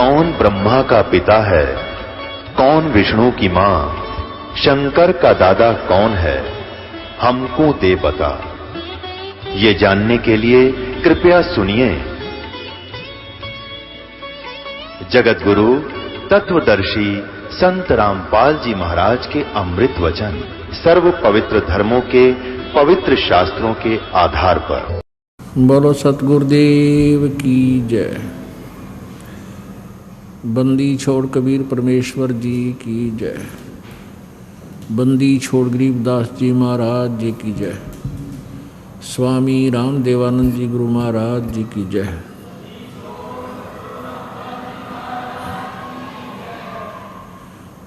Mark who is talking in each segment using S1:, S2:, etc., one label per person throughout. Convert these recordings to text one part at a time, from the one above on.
S1: कौन ब्रह्मा का पिता है, कौन विष्णु की मां, शंकर का दादा कौन है, हमको दे बता। ये जानने के लिए कृपया सुनिए। जगत गुरु तत्वदर्शी संत रामपाल जी महाराज के अमृत वचन सर्व पवित्र धर्मों के पवित्र शास्त्रों के आधार पर।
S2: बोलो सतगुरुदेव की जय। बंदी छोड़ कबीर परमेश्वर जी की जय। बंदी छोड़ गरीबदास जी महाराज जी की जय। स्वामी रामदेवानंद जी गुरु महाराज जी की जय।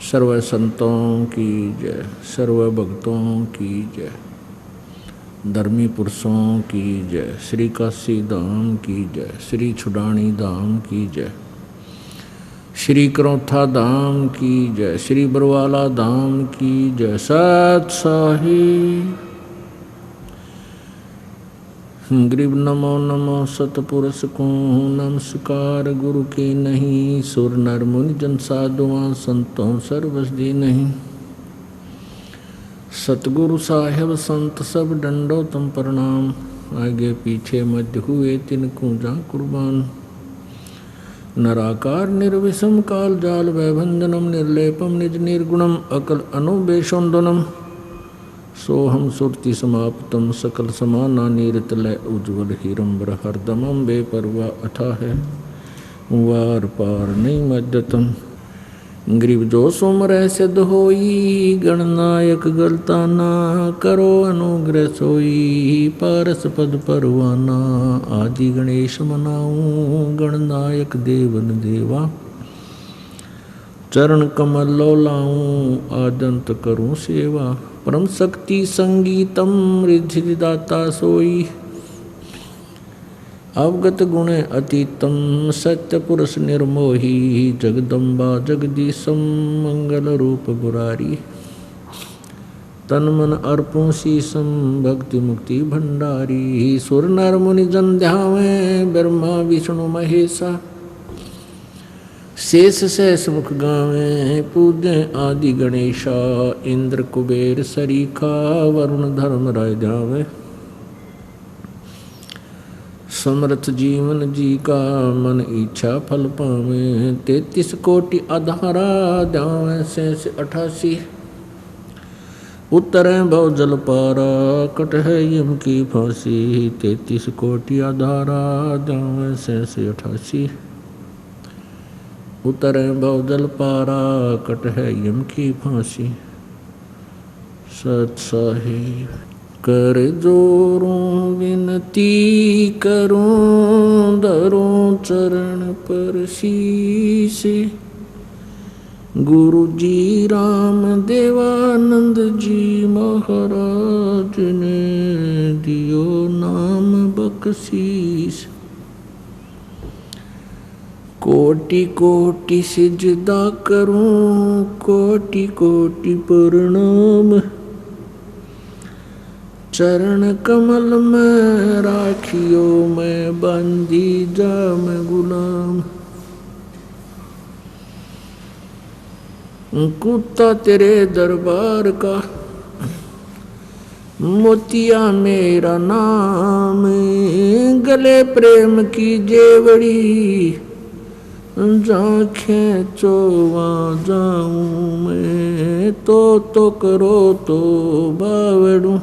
S2: सर्व संतों की जय, सर्व भक्तों की जय, धर्मी पुरुषों की जय, श्री काशी धाम की जय, श्री छुडानी धाम की जय, श्री करौथा धाम की जय, श्री बरवाला धाम की जय। सत साहिब गरीब नमो नमो सतपुरुष को नमस्कार। गुरु की नहीं सुर नर मुनि जन साधुआं संतों सर्वस दी नहीं। सतगुरु साहेब संत सब डंडो तुम प्रणाम। आगे पीछे मध्य हुए तिनको जा कुर्बान। नराकार निर्विषम काल जाल वैभंजनम निर्लेपम निज निर्गुणम अकल अनुबेशोन्दनम सोहम सुरति समाप्तम सकल समाना नीरतलय उज्ज्वल हीरंबर हरदमम बेपरवा अथा है वार पार नहीं मज्जतम। गरीब जो सुमरह सिद्ध होई गणनायक गलता ना करो अनुग्रह सोई पारस पद परवाना। आदि गणेश मनाऊं गणनायक देवन देवा चरण कमल लो लाऊं आदंत करूं सेवा। परम शक्ति संगीतम रिद्धिदाता सोई अवगत गुण अतीतम सत्य पुरुष निर्मोही। जगदम्बा जगदीशम मंगल रूप गुरारी तन मन अर्पों शीसम भक्ति मुक्ति भंडारी। सुर नर मुनि जन ध्यावें ब्रह्मा विष्णु महेशा शेष सहस मुख गावें पूजें आदि गणेशा। इंद्र कुबेर सरीखा वरुण धर्म राय जावे। समर्थ जीवन जी का मन इच्छा फल पावे। 33 कोटि आधारा जावे शेष 88। उतरे भव जल पारा कट है यम की फांसी। 33 कोटि आधारा जावे शेष 88। उतरे भव जल पारा कट है यम की फांसी। सत साहिब कर जोरों विनती करूं धरूं चरण पर शीश। गुरु जी राम देवानंद जी महाराज ने दियो नाम बख्शीश। कोटि कोटि सिजदा करूं कोटि कोटि प्रणाम। चरण कमल में राखियो मैं बंदी जाम गुलाम। कुत्ता तेरे दरबार का मोतिया मेरा नाम। गले प्रेम की जेवड़ी जाखें चोवा जाऊं मैं। तो करो तो बावड़ू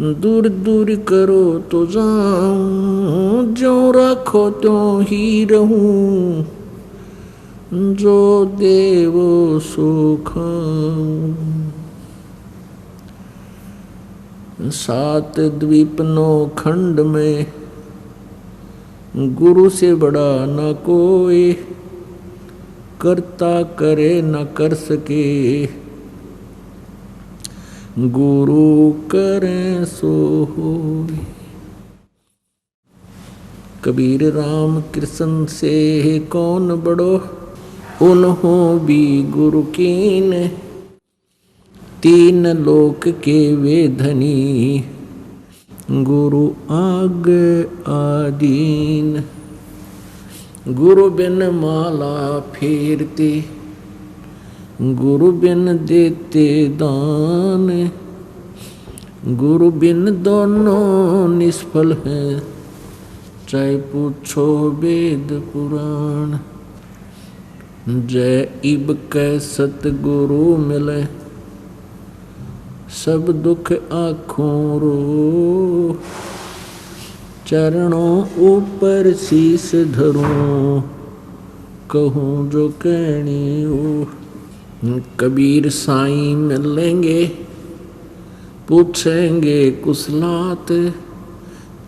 S2: दूर दूर करो तो जाऊं। जो रखो तो ही रहूं जो देवो सो खाऊं। 7 द्वीप 9 खंड में गुरु से बड़ा न कोई। करता करे न कर सके गुरु करें सो होय। कबीर राम कृष्ण से कौन बड़ो उन्हों भी गुरु कीन। 3 लोक के वे धनी गुरु आगे आदीन। गुरु बिन माला फेरते, गुरु बिन देते दान, गुरु बिन दोनों निष्फल हैं, चाहे पूछो वेद पुराण। जय इब कै सतगुरु मिले, सब दुख आँखों रो, चरणों ऊपर शीस धरूं, कहूँ जो कहनी हो। कबीर साईं मिलेंगे, पूछेंगे कुशलात,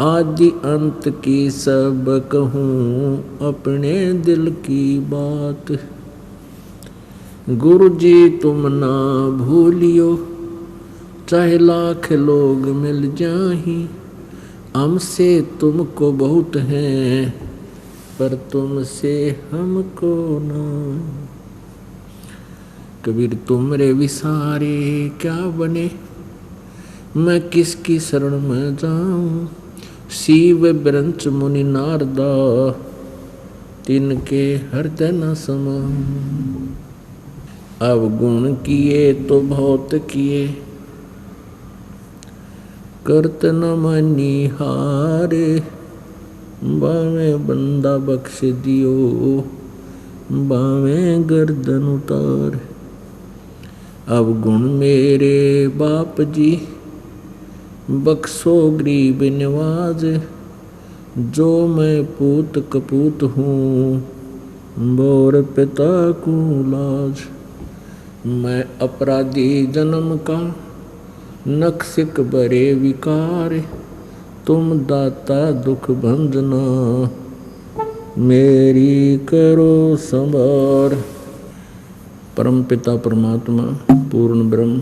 S2: आदि अंत की सब कहूँ, अपने दिल की बात। गुरु जी तुम ना भूलियो, चाहे लाख लोग मिल जाहीं, हमसे तुमको बहुत है, पर तुमसे हमको ना। कबीर तुमरे विसारे क्या बने, मैं किसकी शरण में जाऊं। शिव ब्रंच मुनि नारदा, तिनके हृदय न समाऊं। अब गुण किए तो बहुत किए, करत न मनी हारे। बावे बंदा बख्श दियो, बावे गर्दन उतार। अब गुण मेरे बाप जी, बख्शो गरीब नवाज। जो मैं पूत कपूत हूँ, बोर पिता को लाज। मैं अपराधी जन्म का, नक्सिक बरे विकार। तुम दाता दुख भंजना, मेरी करो संभार। परम पिता परमात्मा पूर्ण ब्रह्म,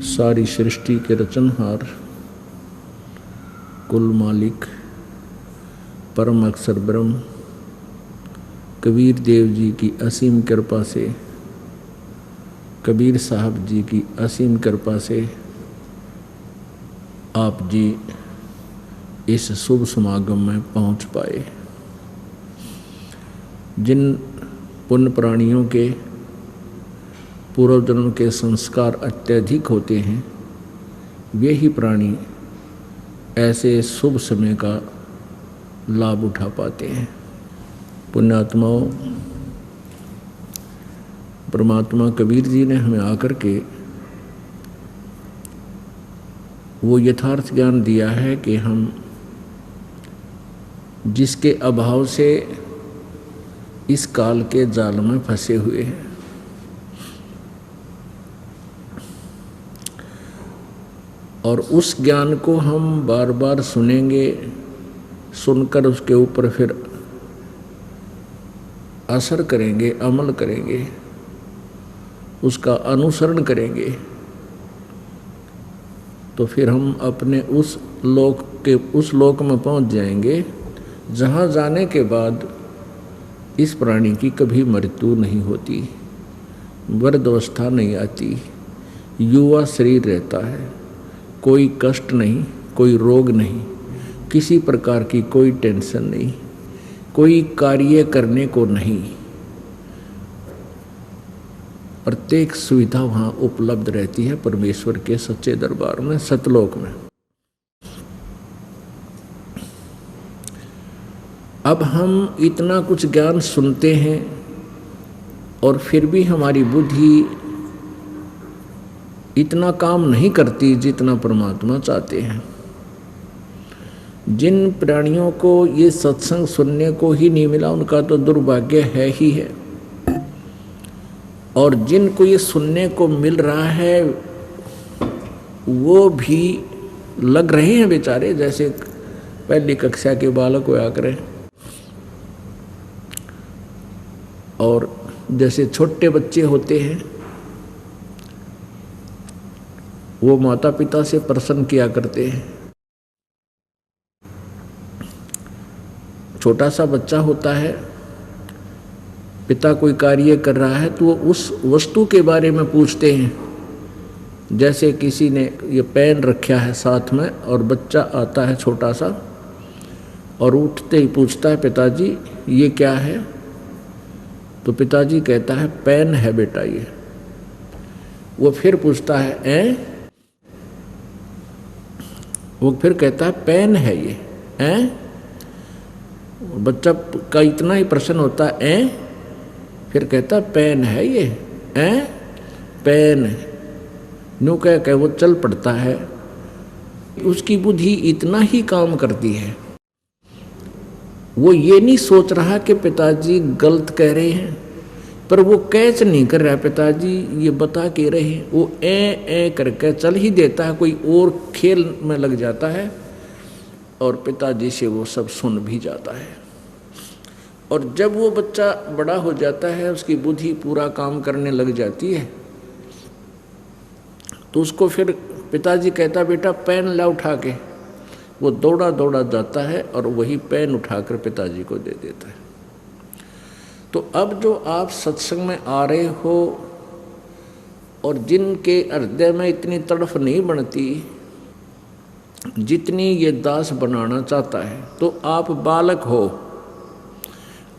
S2: सारी सृष्टि के रचनहार, कुल मालिक, परम अक्षर ब्रह्म, कबीर देव जी की असीम कृपा से, कबीर साहब जी की असीम कृपा से आप जी इस शुभ समागम में पहुंच पाए। जिन पुण्य प्राणियों के पूर्व जन्म के संस्कार अत्यधिक होते हैं, वे ही प्राणी ऐसे शुभ समय का लाभ उठा पाते हैं। पुण्यात्माओं, परमात्मा कबीर जी ने हमें आकर के वो यथार्थ ज्ञान दिया है कि हम जिसके अभाव से इस काल के जाल में फंसे हुए हैं, और उस ज्ञान को हम बार बार सुनेंगे, सुनकर उसके ऊपर फिर असर करेंगे, अमल करेंगे, उसका अनुसरण करेंगे, तो फिर हम अपने उस लोक में पहुंच जाएंगे जहां जाने के बाद इस प्राणी की कभी मृत्यु नहीं होती, वृद्धावस्था नहीं आती, युवा शरीर रहता है, कोई कष्ट नहीं, कोई रोग नहीं, किसी प्रकार की कोई टेंशन नहीं, कोई कार्य करने को नहीं। प्रत्येक सुविधा वहाँ उपलब्ध रहती है परमेश्वर के सच्चे दरबार में, सतलोक में। अब हम इतना कुछ ज्ञान सुनते हैं और फिर भी हमारी बुद्धि इतना काम नहीं करती जितना परमात्मा चाहते हैं। जिन प्राणियों को ये सत्संग सुनने को ही नहीं मिला, उनका तो दुर्भाग्य है ही है, और जिनको ये सुनने को मिल रहा है वो भी लग रहे हैं बेचारे, जैसे पहली कक्षा के बालक होया करें, और जैसे छोटे बच्चे होते हैं वो माता पिता से प्रसन्न किया करते हैं। छोटा सा बच्चा होता है, पिता कोई कार्य कर रहा है तो वो उस वस्तु के बारे में पूछते हैं। जैसे किसी ने ये पेन रखा है साथ में और बच्चा आता है छोटा सा, और उठते ही पूछता है पिताजी ये क्या है? तो पिताजी कहता है पेन है बेटा ये। वो फिर पूछता है वो फिर कहता है पेन है ये बच्चा का इतना ही प्रश्न होता है फिर कहता है पेन है ये पेन न्यू कह वो चल पड़ता है। उसकी बुद्धि इतना ही काम करती है, वो ये नहीं सोच रहा कि पिताजी गलत कह रहे हैं, पर वो कैच नहीं कर रहा पिताजी ये बता के रहे, वो ए करके चल ही देता है, कोई और खेल में लग जाता है और पिताजी से वो सब सुन भी जाता है। और जब वो बच्चा बड़ा हो जाता है, उसकी बुद्धि पूरा काम करने लग जाती है, तो उसको फिर पिताजी कहता बेटा पेन ला उठा के, वो दौड़ा दौड़ा जाता है और वही पेन उठाकर पिताजी को दे देता है। तो अब जो आप सत्संग में आ रहे हो और जिनके हृदय में इतनी तड़फ नहीं बनती जितनी ये दास बनाना चाहता है, तो आप बालक हो,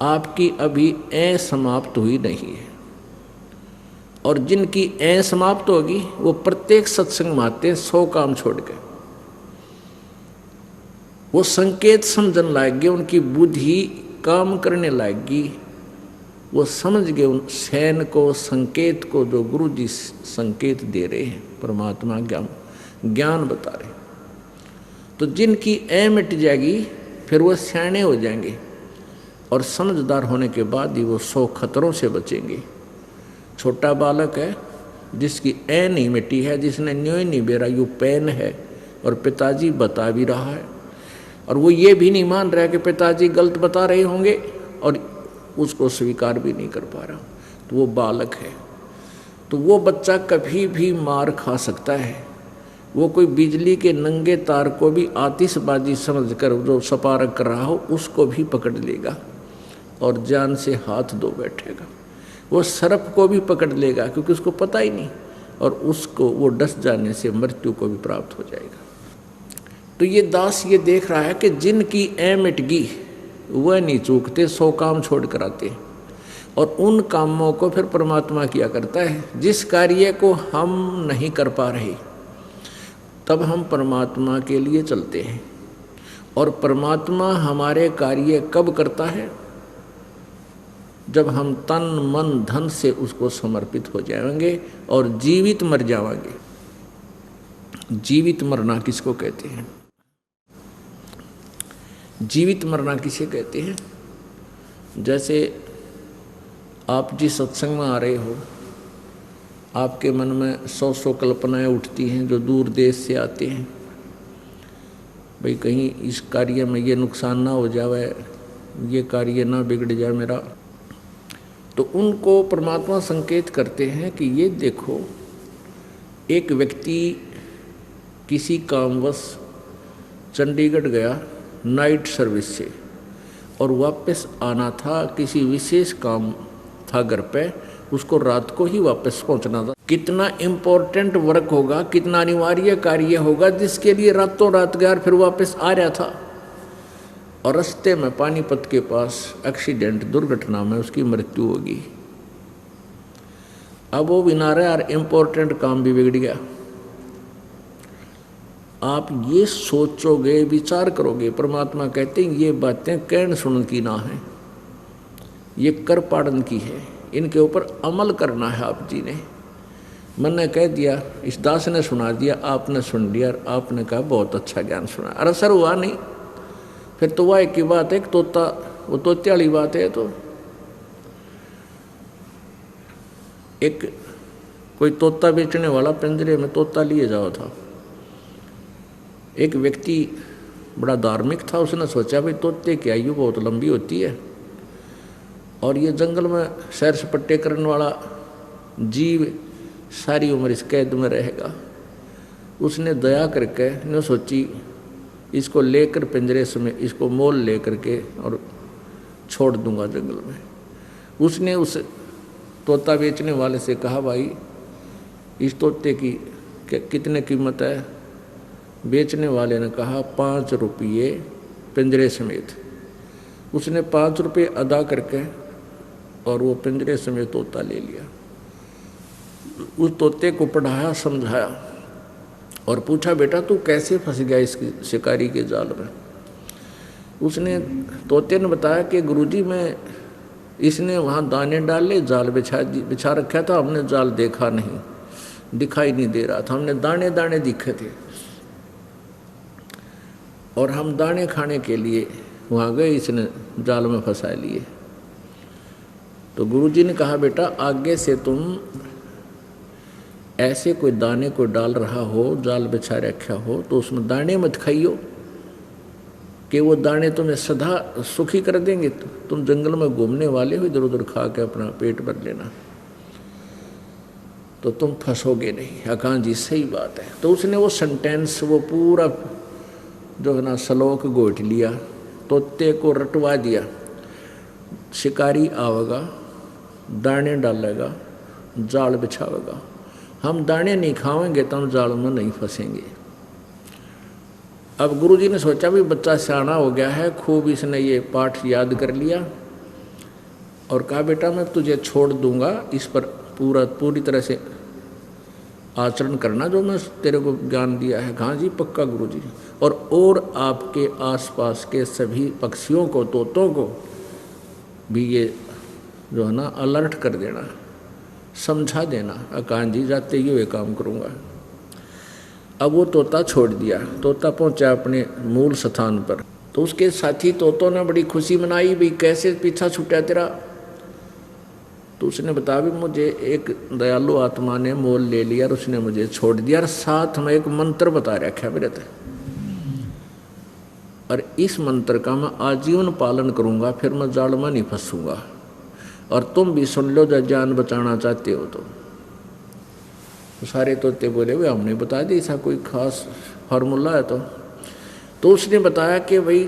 S2: आपकी अभी समाप्त हुई नहीं है। और जिनकी समाप्त होगी वो प्रत्येक सत्संग में आते हैं 100 काम छोड़ के, वो संकेत समझन लाएगी, उनकी बुद्धि काम करने लाएगी, वो समझ गए उन सैन को, संकेत को जो गुरु जी संकेत दे रहे हैं, परमात्मा ज्ञान बता रहे। तो जिनकी मिट जाएगी फिर वो सयाने हो जाएंगे और समझदार होने के बाद ही वो 100 खतरों से बचेंगे। छोटा बालक है जिसकी नहीं मिटी है, जिसने न्यों ही नहीं बेरा यू पेन है और पिताजी बता भी रहा है, और वो ये भी नहीं मान रहा कि पिताजी गलत बता रहे होंगे और उसको स्वीकार भी नहीं कर पा रहा, तो वो बालक है। तो वो बच्चा कभी भी मार खा सकता है, वो कोई बिजली के नंगे तार को भी आतिशबाजी समझकर जो सपारक कर रहा हो उसको भी पकड़ लेगा और जान से हाथ धो बैठेगा। वो सर्प को भी पकड़ लेगा क्योंकि उसको पता ही नहीं, और उसको वो डस जाने से मृत्यु को भी प्राप्त हो जाएगा। तो ये दास ये देख रहा है कि जिनकी मिटगी वह नहीं चूकते, 100 काम छोड़ कर आते, और उन कामों को फिर परमात्मा किया करता है। जिस कार्य को हम नहीं कर पा रहे तब हम परमात्मा के लिए चलते हैं, और परमात्मा हमारे कार्य कब करता है? जब हम तन मन धन से उसको समर्पित हो जाएंगे और जीवित मर जाएंगे। जीवित मरना किसको कहते हैं? जीवित मरना किसे कहते हैं? जैसे आप जिस सत्संग में आ रहे हो, आपके मन में 100 कल्पनाएं उठती हैं जो दूर देश से आते हैं, भाई कहीं इस कार्य में ये नुकसान ना हो जाए, ये कार्य ना बिगड़ जाए मेरा। तो उनको परमात्मा संकेत करते हैं कि ये देखो, एक व्यक्ति किसी कामवश चंडीगढ़ गया नाइट सर्विस से, और वापस आना था, किसी विशेष काम था घर पे, उसको रात को ही वापस पहुंचना था। कितना इम्पोर्टेंट वर्क होगा, कितना अनिवार्य कार्य होगा जिसके लिए रातों रात गया फिर वापस आ रहा था, और रास्ते में पानीपत के पास एक्सीडेंट, दुर्घटना में उसकी मृत्यु होगी। अब वो बिना रहे और इम्पोर्टेंट काम भी बिगड़ गया। आप ये सोचोगे, विचार करोगे, परमात्मा कहते हैं ये बातें कहन सुन की ना है, ये कर पाड़न की है, इनके ऊपर अमल करना है। आप जी ने, मैंने कह दिया, इस दास ने सुना दिया, आपने सुन लिया, आपने कहा बहुत अच्छा ज्ञान सुना, अरे सर हुआ नहीं, फिर तो वह एक ही बात है, तोता, वो तोते वाली बात है। तो एक कोई तोता बेचने वाला पिंजरे में तोता लिए जाओ था। एक व्यक्ति बड़ा धार्मिक था, उसने सोचा भाई तोते की आयु बहुत लंबी होती है और ये जंगल में सैर सपट्टे करने वाला जीव सारी उम्र इस कैद में रहेगा। उसने दया करके ने सोची इसको लेकर पिंजरे में, इसको मोल लेकर के और छोड़ दूंगा जंगल में। उसने उस तोता बेचने वाले से कहा भाई इस तोते की कितने कीमत है? बेचने वाले ने कहा 5 रुपये पिंजरे समेत। उसने 5 रुपये अदा करके और वो पिंजरे समेत तोता ले लिया। उस तोते को पढ़ाया, समझाया और पूछा, बेटा तू कैसे फंस गया इस शिकारी के जाल में। उसने तोते ने बताया कि गुरुजी मैं इसने वहाँ दाने डाले, जाल बिछा रखा था, हमने जाल देखा नहीं, दिखाई नहीं दे रहा था, हमने दाने दाने दिखे थे और हम दाने खाने के लिए वहाँ गए, इसने जाल में फंसा लिए। तो गुरुजी ने कहा, बेटा आगे से तुम ऐसे कोई दाने को डाल रहा हो, जाल बिछा रखा हो, तो उसमें दाने मत खाइयो कि वो दाने तुम्हें सदा सुखी कर देंगे। तुम जंगल में घूमने वाले हो, इधर उधर खा के अपना पेट भर लेना, तो तुम फंसोगे नहीं। अकान जी सही बात है। तो उसने वो सेंटेंस, वो पूरा जो है ना श्लोक गोट लिया, तोते को रटवा दिया। शिकारी आवेगा, दाने डालेगा, जाल बिछावेगा, हम दाने नहीं खाएंगे तो हम जाल में नहीं फंसेंगे। अब गुरुजी ने सोचा भी बच्चा सियाना हो गया है, खूब इसने ये पाठ याद कर लिया और कहा, बेटा मैं तुझे छोड़ दूंगा, इस पर पूरी तरह से आचरण करना जो मैं तेरे को ज्ञान दिया है। कहाँ जी, पक्का गुरुजी। और आपके आसपास के सभी पक्षियों को, तोतों को भी ये जो है ना अलर्ट कर देना, समझा देना। अकान जी जाते ही ये काम करूँगा। अब वो तोता छोड़ दिया। तोता पहुंचा अपने मूल स्थान पर, तो उसके साथी तोतों ने बड़ी खुशी मनाई, भाई कैसे पीछा छूटा तेरा। तो उसने बताया, भी मुझे एक दयालु आत्मा ने मोल ले लिया और उसने मुझे छोड़ दिया और साथ में एक मंत्र बता रखा है मेरे, और इस मंत्र का मैं आजीवन पालन करूंगा, फिर मैं जाल में नहीं फंसूंगा। और तुम भी सुन लो जब जान बचाना चाहते हो तो। सारे तोते बोले, वे हमने बता दी, ऐसा कोई खास फार्मूला है तो उसने बताया कि भाई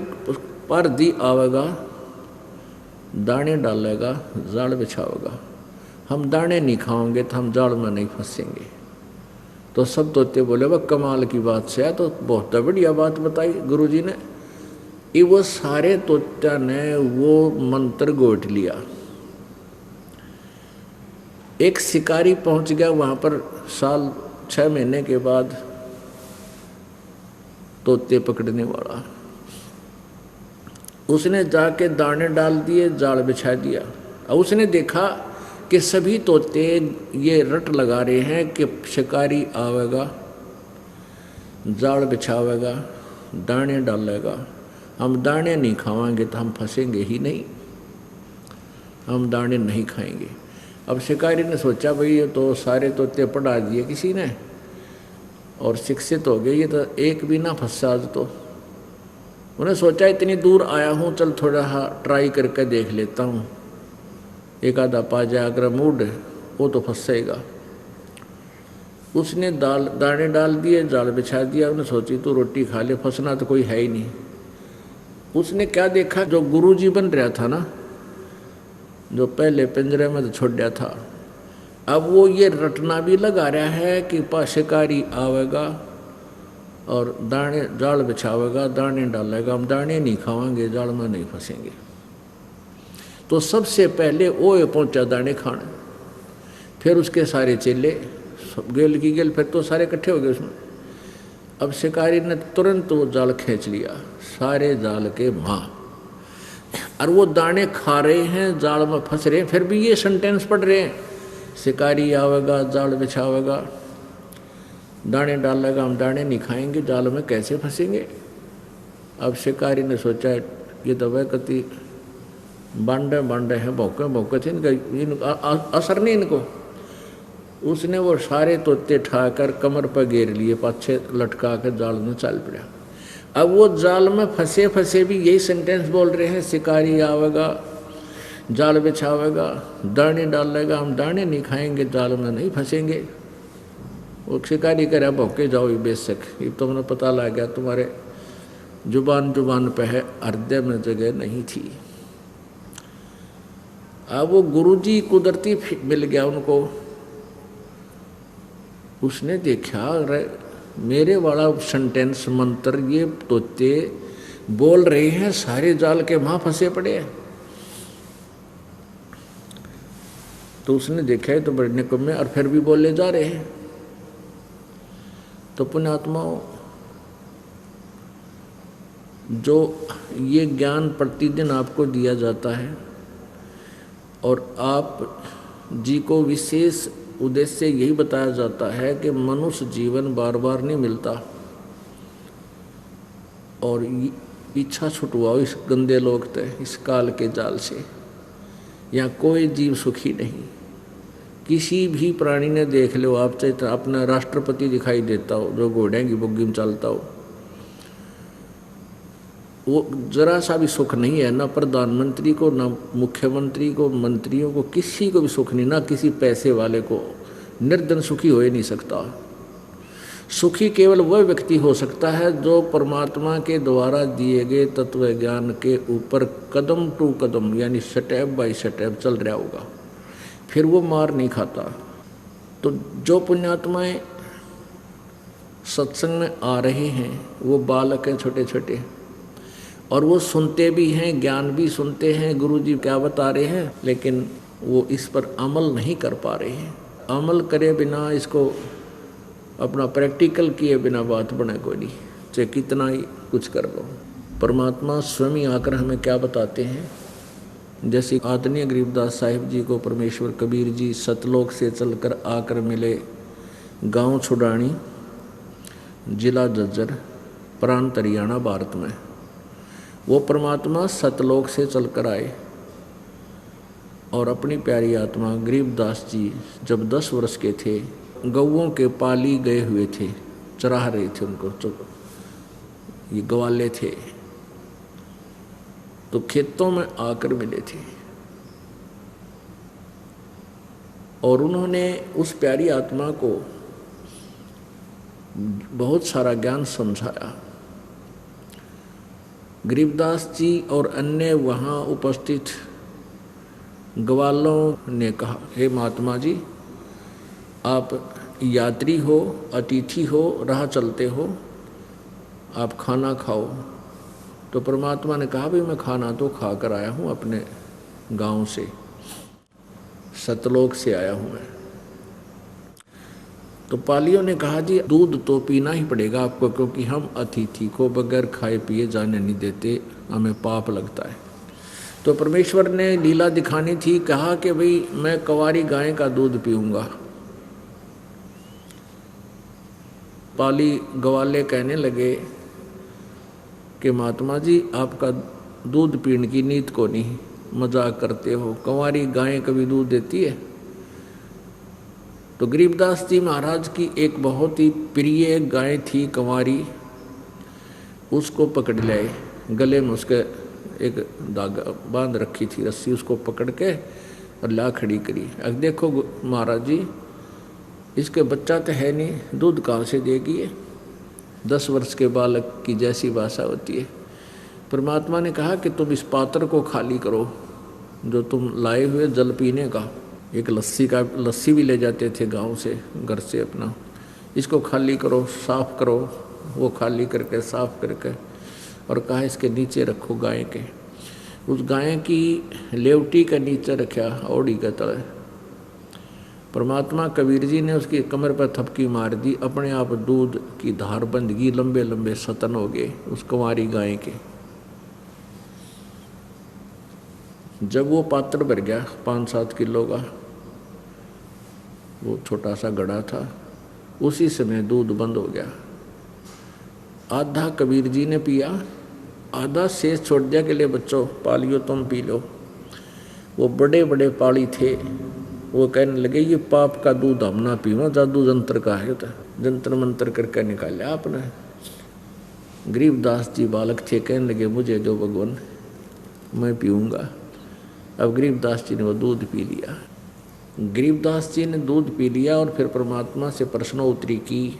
S2: परदी आवेगा, दाने डालेगा, जाल बिछावेगा, हम दाने नहीं खाओगे तो हम जाल में नहीं फंसेंगे। तो सब तोते बोले, वह कमाल की बात से है, तो बहुत बढ़िया बात बताई गुरुजी ने। ये वो सारे तोत्या ने वो मंत्र गोट लिया। एक शिकारी पहुंच गया वहां पर, साल 6 महीने के बाद तोते पकड़ने वाला। उसने जाके दाने डाल दिए, जाल बिछा दिया। और उसने देखा कि सभी तोते ये रट लगा रहे हैं कि शिकारी आवेगा, जाल बिछावेगा, दाने डालेगा, हम दाने नहीं खाएंगे तो हम फंसेंगे ही नहीं, हम दाने नहीं खाएंगे। अब शिकारी ने सोचा, भाई ये तो सारे तोते पढ़ा दिए किसी ने और शिक्षित हो गए, ये तो एक भी ना फंसा आज तो। उन्हें सोचा, इतनी दूर आया हूँ, चल थोड़ा ट्राई करके देख लेता हूँ, एक आधा पा जाए, अगर मूड वो तो फंसेगा। उसने दाने डाल दिए, जाल बिछा दिया। उन्हें सोची तो रोटी खा ले, फंसना तो कोई है ही नहीं। उसने क्या देखा, जो गुरुजी बन रहा था ना, जो पहले पिंजरे में तो छोड़ दिया था, अब वो ये रटना भी लगा रहा है कि शिकारी आवेगा और दाने जाल बिछावेगा, दाने डालेगा, हम दाने नहीं खाएंगे, जाल में नहीं फंसेंगे। तो सबसे पहले वो पहुंचा दाने खाने, फिर उसके सारे चेले गेल की गेल, फिर तो सारे इकट्ठे हो गए उसमें। अब शिकारी ने तुरंत वो जाल खींच लिया, सारे जाल के माँ, और वो दाने खा रहे हैं, जाल में फंस रहे हैं, फिर भी ये सेंटेंस पढ़ रहे हैं, शिकारी आवेगा, जाल बिछावेगा, दाने डालेगा, हम दाने नहीं खाएंगे, जाल में कैसे फंसेंगे। अब शिकारी ने सोचा, ये तो वह कति बांडे बांडे हैं, भौके भौके थे, इनका असर नहीं इनको। उसने वो सारे तोते ठाकर कमर पर घेर लिए, पाछे लटका कर जाल में चल पड़ा। अब वो जाल में फंसे फंसे भी यही सेंटेंस बोल रहे हैं, शिकारी आवेगा, जाल बिछावेगा, दाने डालेगा, हम दाने नहीं खाएंगे, जाल में नहीं फंसेंगे। वो शिकारी कह रहा, भौके जाओ ये बेशक, ये तुमने पता लग गया, तुम्हारे जुबान पे है, हृदय में जगह नहीं थी। अब वो गुरुजी कुदरती मिल गया उनको। उसने देखा, अरे मेरे वाला सेंटेंस मंत्र ये तोते बोल रहे हैं, सारे जाल के वहां फंसे पड़े हैं। तो उसने देखा है तो बड़े निकम्मे, और फिर भी बोले जा रहे हैं। तो पुण्यात्माओं, जो ये ज्ञान प्रतिदिन आपको दिया जाता है और आप जी को विशेष उद्देश्य से यही बताया जाता है कि मनुष्य जीवन बार बार नहीं मिलता, और इच्छा छुटवाओ इस गंदे लोग ते, इस काल के जाल से। यहाँ कोई जीव सुखी नहीं। किसी भी प्राणी ने देख लो आप, चाहे अपना राष्ट्रपति दिखाई देता हो जो घोड़े की बुग्गी में चलता हो, वो जरा सा भी सुख नहीं है। ना प्रधानमंत्री को, ना मुख्यमंत्री को, मंत्रियों को, किसी को भी सुख नहीं, ना किसी पैसे वाले को। निर्धन सुखी हो ही नहीं सकता। सुखी केवल वह व्यक्ति हो सकता है जो परमात्मा के द्वारा दिए गए तत्व ज्ञान के ऊपर कदम टू कदम यानी स्टेप बाय स्टेप चल रहा होगा, फिर वो मार नहीं खाता। तो जो पुण्यात्माएं सत्संग में आ रहे हैं वो बालक हैं छोटे छोटे, और वो सुनते भी हैं, ज्ञान भी सुनते हैं, गुरु जी क्या बता रहे हैं, लेकिन वो इस पर अमल नहीं कर पा रहे हैं। अमल करे बिना, इसको अपना प्रैक्टिकल किए बिना बात बने कोई नहीं, चाहे कितना ही कुछ कर लो। परमात्मा स्वयं ही आकर हमें क्या बताते हैं। जैसे आदरणीय गरीबदास साहिब जी को परमेश्वर कबीर जी सतलोक से चलकर आकर मिले, गांव छुड़ानी, जिला झज्जर, प्रांत हरियाणा, भारत में। वो परमात्मा सतलोक से चलकर आए और अपनी प्यारी आत्मा गरीबदास जी जब 10 वर्ष के थे, गौओं के पाली गए हुए थे, चरा रहे थे उनको, ये गवाले थे, तो खेतों में आकर मिले थे और उन्होंने उस प्यारी आत्मा को बहुत सारा ज्ञान समझाया। गरीबदास जी और अन्य वहाँ उपस्थित ग्वालों ने कहा, हे महात्मा जी, आप यात्री हो, अतिथि हो, राह चलते हो, आप खाना खाओ। तो परमात्मा ने कहा, भाई मैं खाना तो खा कर आया हूँ, अपने गांव से, सतलोक से आया हूँ मैं। तो पालियों ने कहा, जी दूध तो पीना ही पड़ेगा आपको, क्योंकि हम अतिथि को बगैर खाए पिए जाने नहीं देते, हमें पाप लगता है। तो परमेश्वर ने लीला दिखानी थी, कहा कि भाई मैं कंवारी गाय का दूध पीऊँगा। पाली ग्वाले कहने लगे कि महात्मा जी आपका दूध पीने की नीत को नहीं, मजाक करते हो, कंवारी गाय कभी दूध देती है। तो गरीबदास जी महाराज की एक बहुत ही प्रिय गाय थी कंवारी, उसको पकड़ लाए, गले में उसके एक धागा बांध रखी थी रस्सी, उसको पकड़ के और ला खड़ी करी। अब देखो महाराज जी, इसके बच्चा तो है नहीं, दूध कहाँ से देगी ये? 10 वर्ष के बालक की जैसी भाषा होती है। परमात्मा ने कहा कि तुम इस पात्र को खाली करो जो तुम लाए हुए जल पीने का। एक लस्सी भी ले जाते थे गांव से, घर से अपना, इसको खाली करो, साफ करो। वो खाली करके साफ करके और कहा इसके नीचे रखो गाय के। उस गाय की लेवटी के नीचे रखा औड़ी के तले। परमात्मा कबीर जी ने उसकी कमर पर थपकी मार दी, अपने आप दूध की धार बंध गई, लंबे लंबे सतन हो गए उस कुंवारी गाय के। जब वो पात्र भर गया 5-7 किलो का, वो छोटा सा घड़ा था, उसी समय दूध बंद हो गया। आधा कबीर जी ने पिया, आधा शेष छोड़ दिया के लिए बच्चों पालियो तुम पी लो। वो बड़े बड़े पाली थे, वो कहने लगे ये पाप का दूध हम ना पीवा, जादू जंत्र का है, जंत्र मंत्र करके निकाला आपने। गरीबदास जी बालक थे, कहने लगे मुझे जो भगवान मैं पीऊँगा। अब गरीबदास जी ने वो दूध पी लिया। गरीबदास जी ने दूध पी लिया और फिर परमात्मा से प्रश्नोत्तरी की,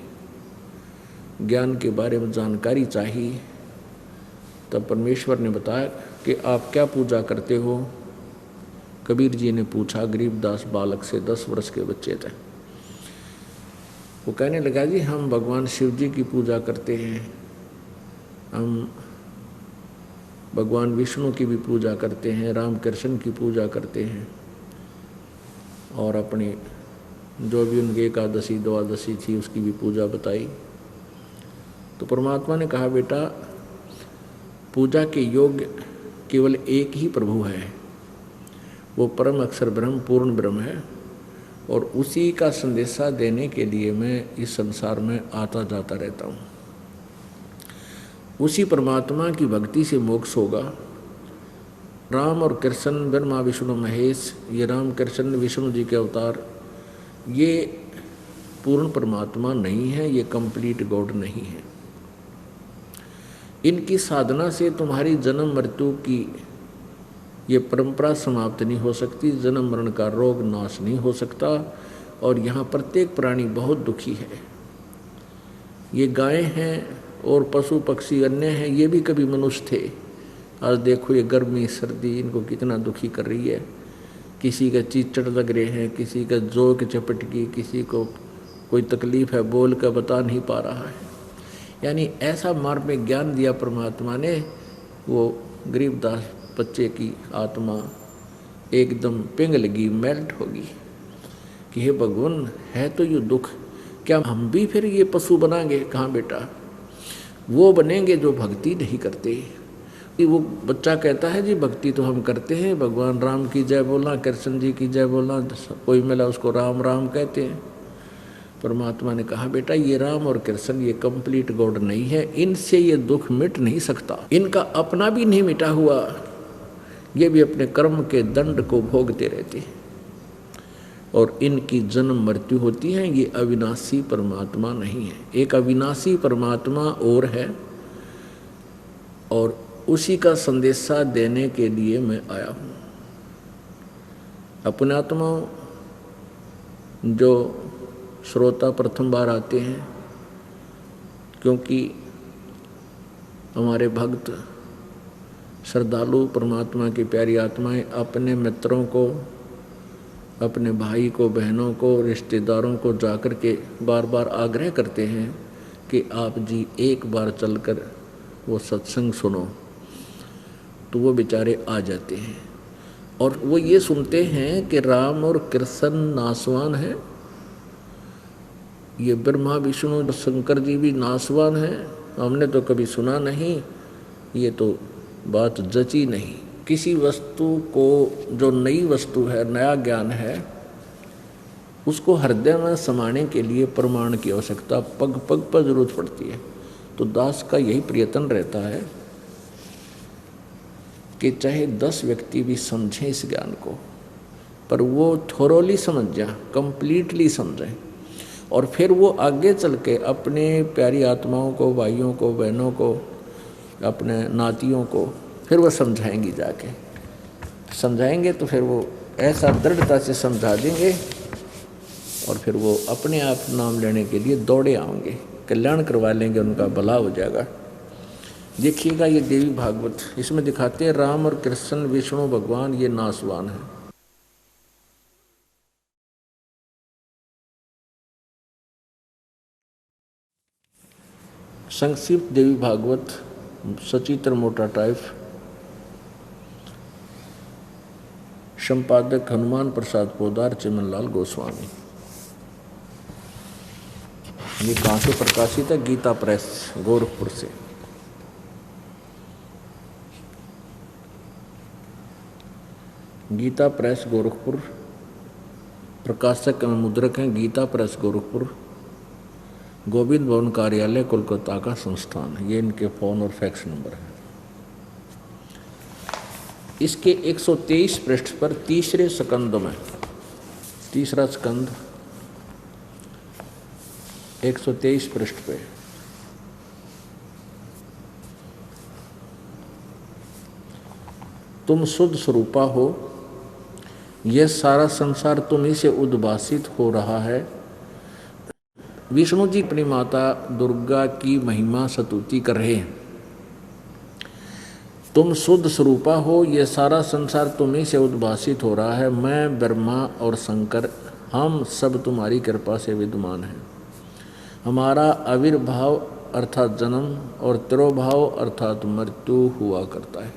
S2: ज्ञान के बारे में जानकारी चाहिए। तब परमेश्वर ने बताया कि आप क्या पूजा करते हो। कबीर जी ने पूछा गरीबदास बालक से, 10 वर्ष के बच्चे थे। वो कहने लगा, जी हम भगवान शिव जी की पूजा करते हैं, हम भगवान विष्णु की भी पूजा करते हैं, राम कृष्ण की पूजा करते हैं, और अपनी जो भी उनकी एकादशी द्वादशी थी उसकी भी पूजा बताई। तो परमात्मा ने कहा, बेटा पूजा के योग्य केवल एक ही प्रभु है, वो परम अक्षर ब्रह्म पूर्ण ब्रह्म है, और उसी का संदेशा देने के लिए मैं इस संसार में आता जाता रहता हूँ। उसी परमात्मा की भक्ति से मोक्ष होगा। राम और कृष्ण, ब्रह्मा विष्णु महेश, ये राम कृष्ण विष्णु जी के अवतार, ये पूर्ण परमात्मा नहीं है, ये कंप्लीट गॉड नहीं है। इनकी साधना से तुम्हारी जन्म मृत्यु की ये परंपरा समाप्त नहीं हो सकती, जन्म मरण का रोग नाश नहीं हो सकता, और यहाँ प्रत्येक प्राणी बहुत दुखी है। ये गायें हैं और पशु पक्षी अन्य हैं, ये भी कभी मनुष्य थे। आज देखो ये गर्मी सर्दी इनको कितना दुखी कर रही है। किसी का चीचड़ लग रहे हैं, किसी का जोक चपटकी, किसी को कोई तकलीफ है, बोल कर बता नहीं पा रहा है। यानी ऐसा मार्ग में ज्ञान दिया परमात्मा ने, वो गरीबदास बच्चे की आत्मा एकदम पिघलगी, मेल्ट होगी कि हे भगवान, है तो ये दुख, क्या हम भी फिर ये पशु बनाएंगे? कहाँ बेटा, वो बनेंगे जो भक्ति नहीं करते। वो बच्चा कहता है जी भक्ति तो हम करते हैं, भगवान राम की जय बोलना, कृष्ण जी की जय बोलना, कोई मिला उसको राम राम कहते हैं। परमात्मा ने कहा, बेटा ये राम और कृष्ण ये कंप्लीट गॉड नहीं है, इनसे ये दुख मिट नहीं सकता, इनका अपना भी नहीं मिटा हुआ, ये भी अपने कर्म के दंड को भोगते रहते हैं, और इनकी जन्म मृत्यु होती है। ये अविनाशी परमात्मा नहीं है, एक अविनाशी परमात्मा और है, और उसी का संदेशा देने के लिए मैं आया हूँ। अपने आत्माओं, जो श्रोता प्रथम बार आते हैं, क्योंकि हमारे भक्त श्रद्धालु परमात्मा की प्यारी आत्माएं अपने मित्रों को, अपने भाई को, बहनों को, रिश्तेदारों को जाकर के बार बार आग्रह करते हैं कि आप जी एक बार चलकर वो सत्संग सुनो, तो वो बेचारे आ जाते हैं, और वो ये सुनते हैं कि राम और कृष्ण नासवान हैं, ये ब्रह्मा विष्णु शंकर जी भी नासवान हैं, हमने तो कभी सुना नहीं, ये तो बात जची नहीं। किसी वस्तु को, जो नई वस्तु है, नया ज्ञान है, उसको हृदय में समाने के लिए प्रमाण की आवश्यकता पग पग पर जरूरत पड़ती है। तो दास का यही प्रयत्न रहता है कि चाहे 10 व्यक्ति भी समझें इस ज्ञान को, पर वो थोरोली समझ जाए, कंप्लीटली समझें, और फिर वो आगे चल के अपने प्यारी आत्माओं को, भाइयों को, बहनों को, अपने नातियों को फिर वो समझाएंगी, जाके समझाएंगे तो फिर वो ऐसा दृढ़ता से समझा देंगे, और फिर वो अपने आप नाम लेने के लिए दौड़े आएंगे, कल्याण करवा लेंगे, उनका भला हो जाएगा। देखिएगा ये देवी भागवत, इसमें दिखाते हैं राम और कृष्ण विष्णु भगवान ये नासवान हैं। संक्षिप्त देवी भागवत, सचित्र मोटा टाइप, संपादक हनुमान प्रसाद पोदार, चिमनलाल गोस्वामी। ये कहाँ से प्रकाशित है? गीता प्रेस, गोरखपुर से। गीता प्रेस गोरखपुर, प्रकाशक एवं मुद्रक हैं गीता प्रेस गोरखपुर, गोविंद भवन कार्यालय कोलकाता का संस्थान। ये इनके फ़ोन और फैक्स नंबर है। इसके 123 पृष्ठ पर तीसरे स्कंद में, तीसरा स्कंद 123 पृष्ठ पे, तुम शुद्ध स्वरूपा हो, यह सारा संसार तुम्ही से उद्भासित हो रहा है। विष्णु जी अपनी माता दुर्गा की महिमा स्तुति कर रहे हैं। तुम शुद्ध स्वरूपा हो, यह सारा संसार तुम्ही से उद्भासित हो रहा है। मैं, ब्रह्मा और शंकर, हम सब तुम्हारी कृपा से विद्यमान हैं। हमारा आविर्भाव अर्थात जन्म और तिरोभाव अर्थात मृत्यु हुआ करता है।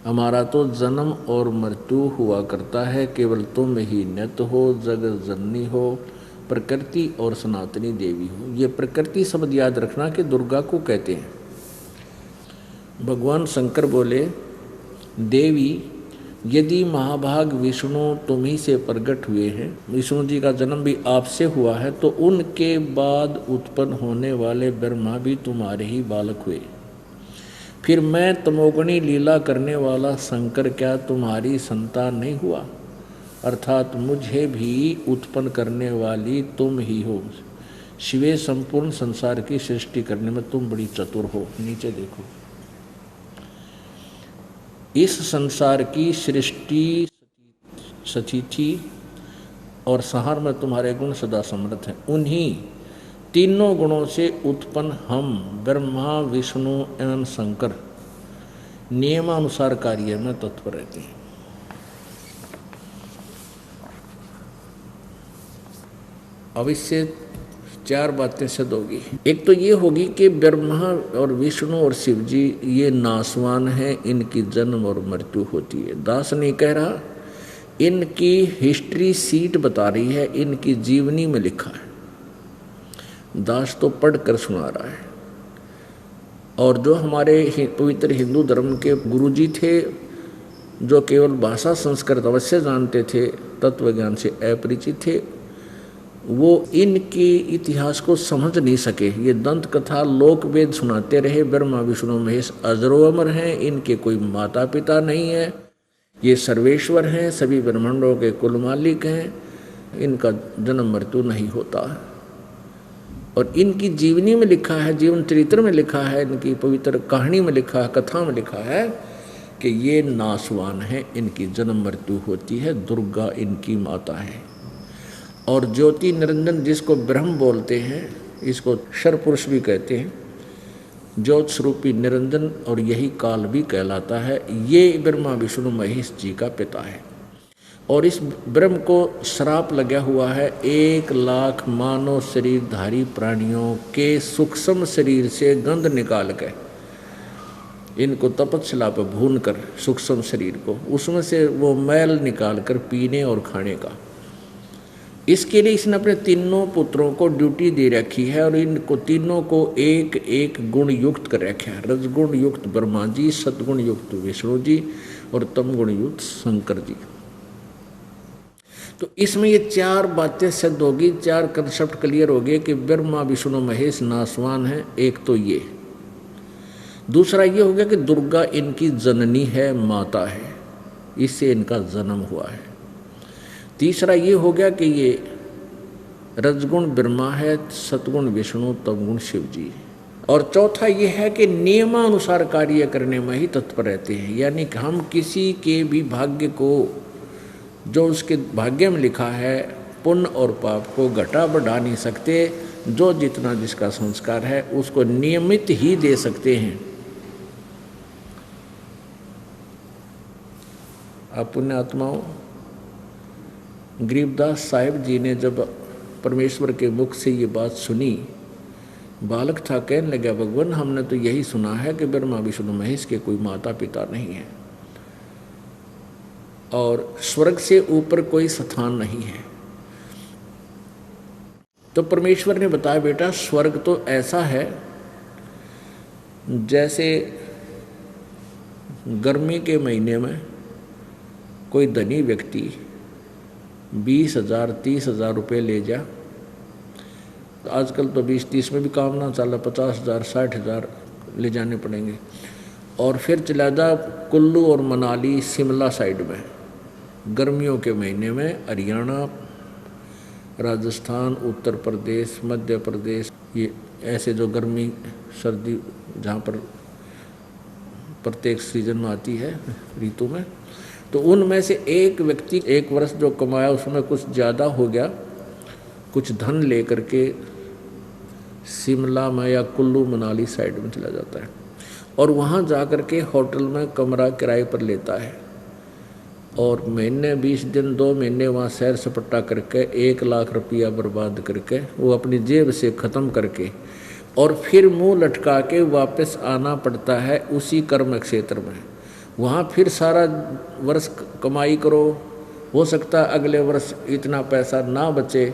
S2: हमारा तो जन्म और मृत्यु हुआ करता है, केवल तुम ही नित हो, जगत जननी हो, प्रकृति और सनातनी देवी हो। ये प्रकृति शब्द याद रखना कि दुर्गा को कहते हैं। भगवान शंकर बोले, देवी यदि महाभाग विष्णु तुम ही से प्रकट हुए हैं, विष्णु जी का जन्म भी आपसे हुआ है, तो उनके बाद उत्पन्न होने वाले ब्रह्मा भी तुम्हारे ही बालक हुए। फिर मैं तमोगुणी लीला करने वाला शंकर क्या तुम्हारी संतान नहीं हुआ? अर्थात मुझे भी उत्पन्न करने वाली तुम ही हो। शिवे संपूर्ण संसार की सृष्टि करने में तुम बड़ी चतुर हो। नीचे देखो, इस संसार की सृष्टि सचिथि और संहार में तुम्हारे गुण सदा समर्थ हैं। उन्हीं तीनों गुणों से उत्पन्न हम ब्रह्मा विष्णु एवं शंकर नियमानुसार कार्य में तत्पर रहते हैं। अब इससे चार बातें सिद्ध होगी। एक तो ये होगी कि ब्रह्मा और विष्णु और शिव जी ये नासवान हैं, इनकी जन्म और मृत्यु होती है। दास नहीं कह रहा, इनकी हिस्ट्री सीट बता रही है, इनकी जीवनी में लिखा है। दास तो पढ़कर सुना रहा है। और जो हमारे पवित्र हिंदू धर्म के गुरुजी थे, जो केवल भाषा संस्कृत अवश्य जानते थे, तत्व ज्ञान से अपरिचित थे, वो इनके इतिहास को समझ नहीं सके। ये दंत कथा लोक वेद सुनाते रहे। ब्रह्मा विष्णु महेश अजरो अमर हैं, इनके कोई माता पिता नहीं है, ये सर्वेश्वर हैं, सभी ब्रह्मांडों के कुल मालिक हैं, इनका जन्म मृत्यु नहीं होता। और इनकी जीवनी में लिखा है, जीवन चरित्र में लिखा है, इनकी पवित्र कहानी में लिखा है, कथा में लिखा है कि ये नासवान है, इनकी जन्म मृत्यु होती है। दुर्गा इनकी माता है। और ज्योति निरंजन जिसको ब्रह्म बोलते हैं, इसको क्षर पुरुष भी कहते हैं, ज्योत स्वरूपी निरंजन, और यही काल भी कहलाता है। ये ब्रह्मा विष्णु महेश जी का पिता है। और इस ब्रह्म को श्राप लगा हुआ है 1,00,000 मानव शरीरधारी प्राणियों के सूक्ष्म शरीर से गंध निकाल के, इनको तपस्या पर भून कर सूक्ष्म शरीर को, उसमें से वो मैल निकाल कर पीने और खाने का। इसके लिए इसने अपने तीनों पुत्रों को ड्यूटी दे रखी है और इनको तीनों को एक एक गुण युक्त कर रखा है। रजगुण युक्त ब्रह्मा जी, सतगुण युक्त विष्णु जी और तमगुण युक्त शंकर जी। तो इसमें ये चार बातें सिद्ध होगी, चार कंसेप्ट क्लियर हो गए कि ब्रह्मा विष्णु महेश नासवान है। एक तो ये, दूसरा ये हो गया कि दुर्गा इनकी जननी है, माता है, इससे इनका जन्म हुआ है। तीसरा ये हो गया कि ये रजगुण ब्रह्मा है, सतगुण विष्णु, तमगुण शिव जी। और चौथा ये है कि नियमानुसार कार्य करने में ही तत्पर रहते हैं। यानी कि हम किसी के भी भाग्य को, जो उसके भाग्य में लिखा है, पुण्य और पाप को घटा बढ़ा नहीं सकते। जो जितना जिसका संस्कार है उसको नियमित ही दे सकते हैं। आप पुण्य आत्माओं, गरीबदास साहिब जी ने जब परमेश्वर के मुख से ये बात सुनी, बालक था, कहने लगा, भगवान हमने तो यही सुना है कि ब्रह्मा विष्णु महेश के कोई माता पिता नहीं है और स्वर्ग से ऊपर कोई स्थान नहीं है। तो परमेश्वर ने बताया, बेटा स्वर्ग तो ऐसा है जैसे गर्मी के महीने में कोई धनी व्यक्ति 20,000 30,000 रुपये ले जा। आजकल तो 20-30 में भी काम ना चला, 50,000 60,000 ले जाने पड़ेंगे। और फिर चला जा कुल्लू और मनाली शिमला साइड में, गर्मियों के महीने में हरियाणा, राजस्थान, उत्तर प्रदेश, मध्य प्रदेश, ये ऐसे जो गर्मी सर्दी जहाँ पर प्रत्येक सीजन में आती है ऋतु में, तो उनमें से एक व्यक्ति एक वर्ष जो कमाया उसमें कुछ ज़्यादा हो गया, कुछ धन लेकर के शिमला में या कुल्लू मनाली साइड में चला जाता है और वहाँ जाकर के होटल में कमरा किराए पर लेता है और महीने 20 दिन 2 महीने वहाँ सैर सपट्टा करके 1,00,000 रुपया बर्बाद करके वो अपनी जेब से ख़त्म करके और फिर मुंह लटका के वापस आना पड़ता है उसी कर्म क्षेत्र में। वहाँ फिर सारा वर्ष कमाई करो, हो सकता है अगले वर्ष इतना पैसा ना बचे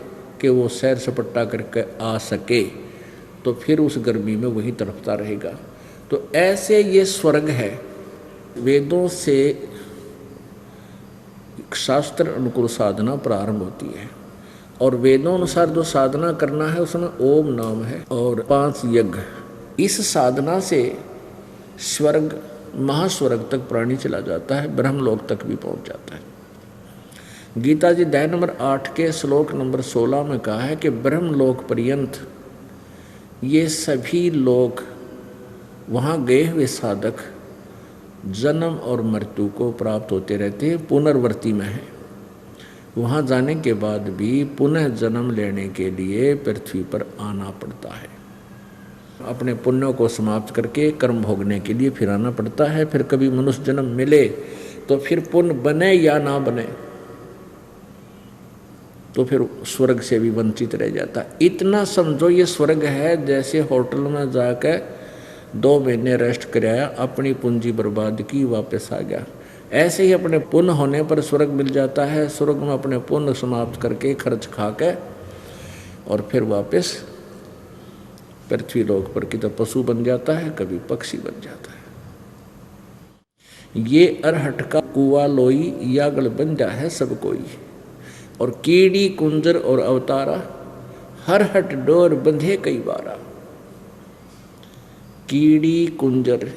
S2: कि वो सैर सपट्टा करके आ सके, तो फिर उस गर्मी में वही तड़पता रहेगा। तो ऐसे ये स्वर्ग है। वेदों से शास्त्र अनुकूल साधना प्रारंभ होती है, और वेदों अनुसार जो साधना करना है उसमें ओम नाम है और 5 यज्ञ। इस साधना से स्वर्ग महास्वर्ग तक प्राणी चला जाता है, ब्रह्मलोक तक भी पहुंच जाता है। गीता जी अध्याय नंबर 8 के श्लोक नंबर 16 में कहा है कि ब्रह्मलोक पर्यंत ये सभी लोग वहाँ गए हुए साधक जन्म और मृत्यु को प्राप्त होते रहते हैं, पुनर्वर्ती में है। वहाँ जाने के बाद भी पुनः जन्म लेने के लिए पृथ्वी पर आना पड़ता है। अपने पुण्यों को समाप्त करके कर्म भोगने के लिए फिर आना पड़ता है। फिर कभी मनुष्य जन्म मिले तो फिर पुण्य बने या ना बने तो फिर स्वर्ग से भी वंचित रह जाता है। इतना समझो ये स्वर्ग है जैसे होटल में जाकर 2 महीने रेस्ट कराया, अपनी पूंजी बर्बाद की, वापस आ गया। ऐसे ही अपने पुण्य होने पर स्वर्ग मिल जाता है। स्वर्ग में अपने पुण्य समाप्त करके खर्च खा के और फिर वापस पृथ्वी लोक पर किधर पशु बन जाता है, कभी पक्षी बन जाता है। ये अरहट का कुआ लोई यागल बन जा है सब कोई, और कीड़ी कुंजर और अवतारा हर हट डोर बंधे कई बारा। कीड़ी कुंजर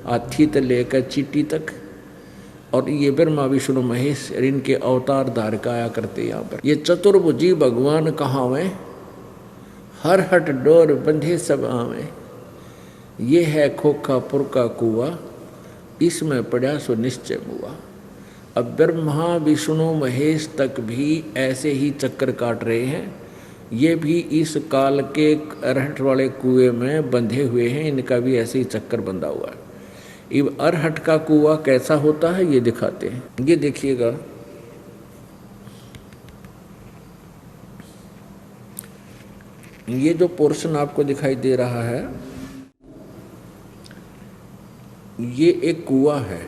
S2: हाथी से लेकर चींटी तक, और ये ब्रह्मा विष्णु महेश इनके अवतार धार का आया करते यहाँ पर। ये चतुर्भुजी भगवान कहाँ में हर हट डोर बंधे सब आवे। ये है खोखापुर का कुआ, इसमें पड़ा सो निश्चय हुआ। अब ब्रह्मा विष्णु महेश तक भी ऐसे ही चक्कर काट रहे हैं। ये भी इस काल के अरहट वाले कुएं में बंधे हुए हैं, इनका भी ऐसे ही चक्कर बंधा हुआ है। अब अरहट का कुआं कैसा होता है ये दिखाते हैं। ये देखिएगा, ये जो पोर्शन आपको दिखाई दे रहा है ये एक कुआं है।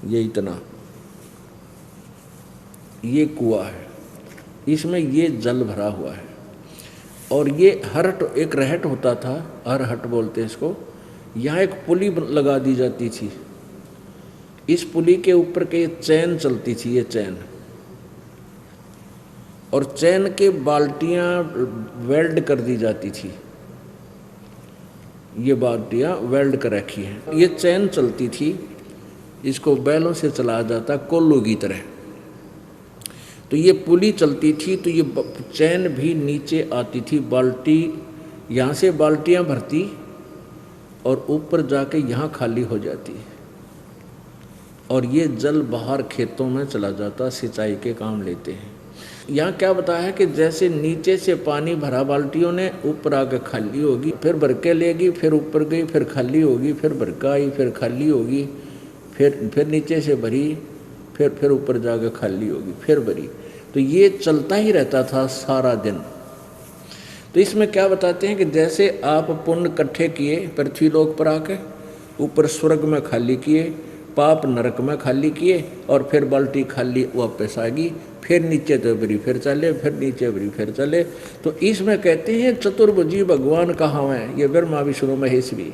S2: ये इतना ये कुआं है, इसमें ये जल भरा हुआ है। और ये हरहट एक रहट होता था, अरहट बोलते हैं इसको। यहाँ एक पुली लगा दी जाती थी, इस पुली के ऊपर के चैन चलती थी, ये चैन, और चैन के बाल्टियाँ वेल्ड कर दी जाती थी। ये बाल्टियाँ वेल्ड कर रखी हैं। ये चैन चलती थी, इसको बैलों से चलाया जाता कोल्लू की तरह। तो ये पुली चलती थी तो ये चैन भी नीचे आती थी। बाल्टी यहाँ से बाल्टियाँ भरती और ऊपर जाके यहाँ खाली हो जाती, और ये जल बाहर खेतों में चला जाता, सिंचाई के काम लेते हैं। यहाँ क्या बताया है कि जैसे नीचे से पानी भरा बाल्टियों ने, ऊपर आकर खाली होगी, फिर भर के लेगी, फिर ऊपर गई, फिर खाली होगी, फिर भर के आई, फिर खाली होगी, फिर नीचे से भरी, फिर ऊपर जाकर खाली होगी, फिर भरी। तो ये चलता ही रहता था सारा दिन। तो इसमें क्या बताते हैं कि जैसे आप पुण्य इकट्ठे किए पृथ्वी लोक पर आके, ऊपर स्वर्ग में खाली किए, पाप नरक में खाली किए, और फिर बाल्टी खाली वापस आ गई, फिर नीचे तो बरी फिर चले, फिर नीचे बरी फिर चले। तो इसमें कहते हैं चतुर्भुजी भगवान कहाँ हैं, ये ब्रह्मा विष्णु महेश भी,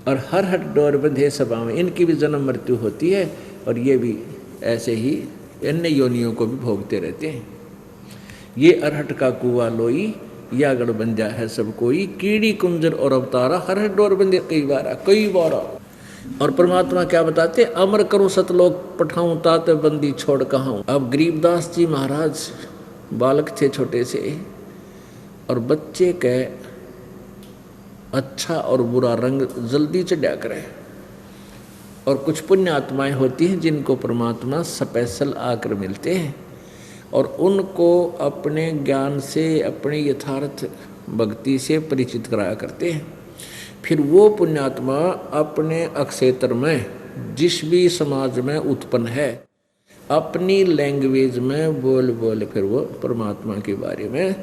S2: और हर हट डोर बंधे सभा में, इनकी भी जन्म मृत्यु होती है, और ये भी ऐसे ही अन्य योनियों को भी भोगते रहते हैं। ये अरहट का कुआ लोई यागड़ बन जा है सब कोई, कीड़ी कुंजर और अवतारा हर हट डोर बंधे कई बारा। और परमात्मा क्या बताते, अमर करूं सतलोक पठाऊं तात बंदी छोड़ कहां। अब गरीबदास जी महाराज बालक थे छोटे से, और बच्चे के अच्छा और बुरा रंग जल्दी चढ़ा करे, और कुछ पुण्य आत्माएं होती हैं जिनको परमात्मा स्पेशल आकर मिलते हैं, और उनको अपने ज्ञान से, अपने यथार्थ भक्ति से परिचित कराया करते हैं। फिर वो पुण्यात्मा अपने अक्षेत्र में, जिस भी समाज में उत्पन्न है, अपनी लैंग्वेज में बोल बोल फिर वो परमात्मा के बारे में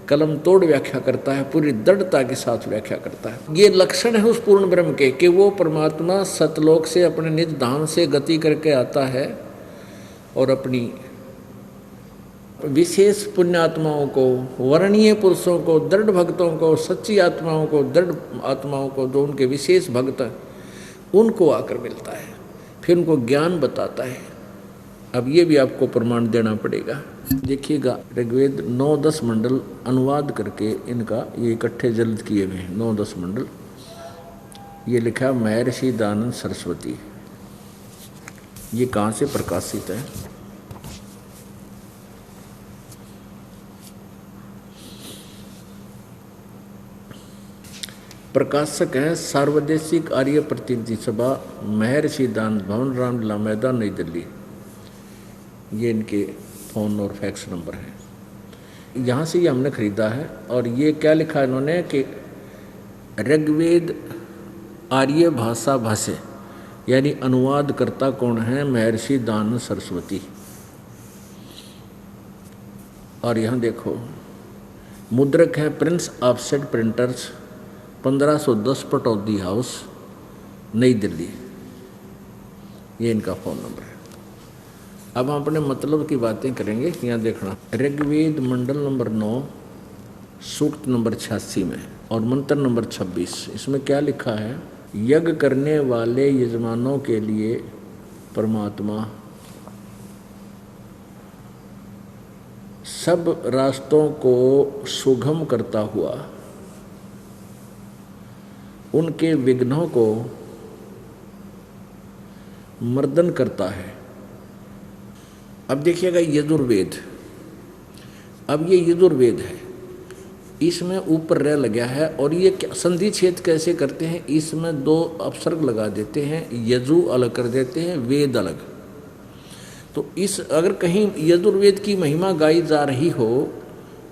S2: कलम तोड़ व्याख्या करता है, पूरी दृढ़ता के साथ व्याख्या करता है। ये लक्षण है उस पूर्ण ब्रह्म के कि वो परमात्मा सतलोक से अपने निज धाम से गति करके आता है और अपनी विशेष पुण्यात्माओं को, वर्णीय पुरुषों को, दृढ़ भक्तों को, सच्ची आत्माओं को, दृढ़ आत्माओं को, जो उनके विशेष भक्त हैं, उनको आकर मिलता है, फिर उनको ज्ञान बताता है। अब ये भी आपको प्रमाण देना पड़ेगा। देखिएगा ऋग्वेद 9-10 मंडल अनुवाद करके इनका ये इकट्ठे जल्द किए हुए हैं 9-10 मंडल। ये लिखा महर्षि दयानंद सरस्वती। ये कहाँ से प्रकाशित है? प्रकाशक है सार्वदेशिक आर्य प्रतिनिधि सभा, महर्षि दयानंद भवन, रामलीला मैदान, नई दिल्ली। ये इनके फ़ोन और फैक्स नंबर है। यहाँ से ये हमने ख़रीदा है। और ये क्या लिखा है इन्होंने कि ऋग्वेद आर्य भाषा भाष्य, यानी अनुवाद करता कौन है? महर्षि दयानंद सरस्वती। और यहाँ देखो मुद्रक है Prince offset printers, 1510 Pataudi house, नई दिल्ली। ये इनका फ़ोन नंबर है। अब हम अपने मतलब की बातें करेंगे। यहाँ देखना ऋग्वेद मंडल नंबर 9 सूक्त नंबर 86 में और मंत्र नंबर 26, इसमें क्या लिखा है? यज्ञ करने वाले यजमानों के लिए परमात्मा सब रास्तों को सुगम करता हुआ उनके विघ्नों को मर्दन करता है। अब देखिएगा यजुर्वेद, अब ये यजुर्वेद है, इसमें ऊपर रह लगा है और ये संधि छेद कैसे करते हैं? इसमें 2 अपसर्ग लगा देते हैं, यजु अलग कर देते हैं, वेद अलग। तो इस अगर कहीं यजुर्वेद की महिमा गाई जा रही हो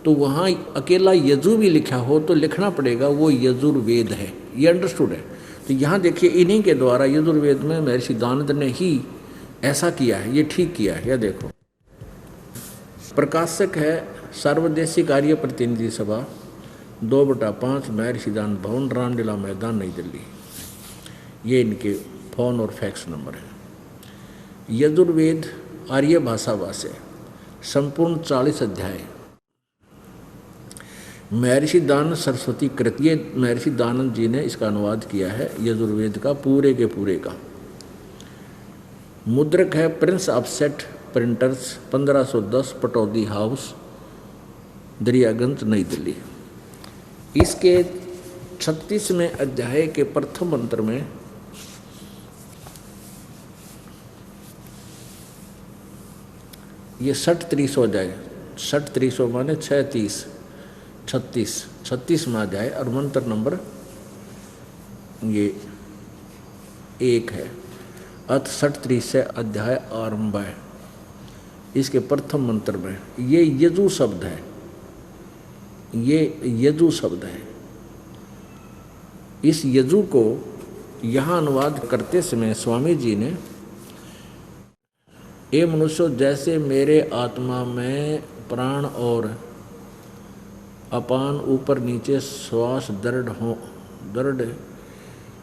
S2: तो वहाँ अकेला यजु भी लिखा हो तो लिखना पड़ेगा वो यजुर्वेद है। ये अंडरस्टूड है। तो यहाँ देखिए इन्हीं के द्वारा यजुर्वेद में महर्षि दयानंद ने ही ऐसा किया है, ये ठीक किया है। यह देखो प्रकाशक है सार्वदेशिक आर्य प्रतिनिधि सभा, 2/5 महर्षि दयानंद भवन, रामलीला मैदान, नई दिल्ली। ये इनके फ़ोन और फैक्स नंबर है। यजुर्वेद आर्य भाषा भाष्य संपूर्ण 40 अध्याय, महर्षि दयानंद सरस्वती कृत। ये महर्षि दयानंद जी ने इसका अनुवाद किया है यजुर्वेद का पूरे के पूरे का। मुद्रक है Prince offset printers, 1510 Pataudi house, Daryaganj, नई दिल्ली। इसके 36वें अध्याय के प्रथम मंत्र में ये 60-30 अध्याय, 60-30 माने 36, 36वां अध्याय और मंत्र नंबर ये 1 है। अथ 60-30 से अध्याय आरंभ है। इसके प्रथम मंत्र में ये यजु शब्द है, ये यजु शब्द है। इस यजु को यहाँ अनुवाद करते समय स्वामी जी ने, ए मनुष्य जैसे मेरे आत्मा में प्राण और अपान ऊपर नीचे श्वास दृढ़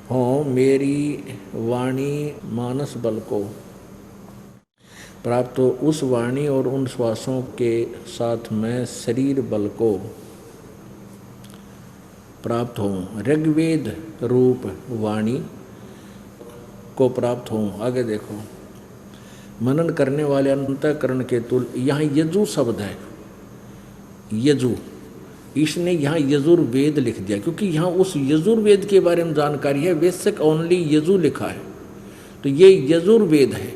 S2: हो, मेरी वाणी मानस बल को प्राप्त हो, उस वाणी और उन श्वासों के साथ मैं शरीर बल को प्राप्त हूँ, ऋग्वेद रूप वाणी को प्राप्त हूँ। आगे देखो मनन करने वाले अंतःकरण के तुल। यहाँ यजु शब्द है, यजु, इसने यहाँ यजुर्वेद लिख दिया क्योंकि यहाँ उस यजुर्वेद के बारे में जानकारी है। वेदक ओनली यजु लिखा है तो ये यजुर्वेद है।